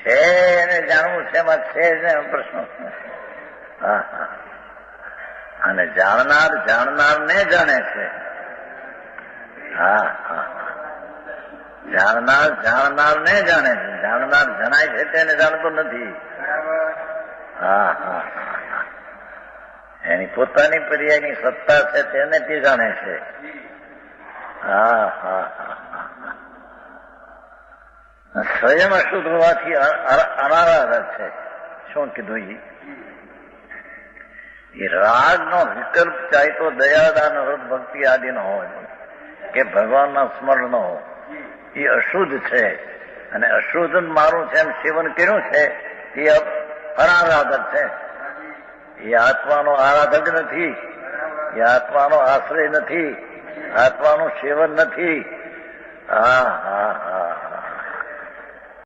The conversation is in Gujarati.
છે એને જાણવું છે એમાં છે જ ને પ્રશ્ન. હા હા. અને જાણનાર જાણનારને જાણે છે. હા હા. જાણનાર જાણનારને જાણે છે. જાણનાર જણાય છે તેને જાણતો નથી. હા હા હા. એની પોતાની પર્યાયની સત્તા છે તેને તે જાણે છે. હા હા હા. સ્વયં અશુદ્ધ હોવાથી અનારાધક છે. શું કીધું? એ રાગનો વિકલ્પ ચાહે તો દયાદાન હૃદ ભક્તિ આદિ નો હોય કે ભગવાનના સ્મરણ નો હોય, એ અશુદ્ધ છે. અને અશુદ્ધ મારું છે એમ સેવન કર્યું છે એ અનારાધક છે. એ આત્માનો આરાધક નથી. એ આત્માનો આશ્રય નથી. આત્માનું સેવન નથી. હા હા હા.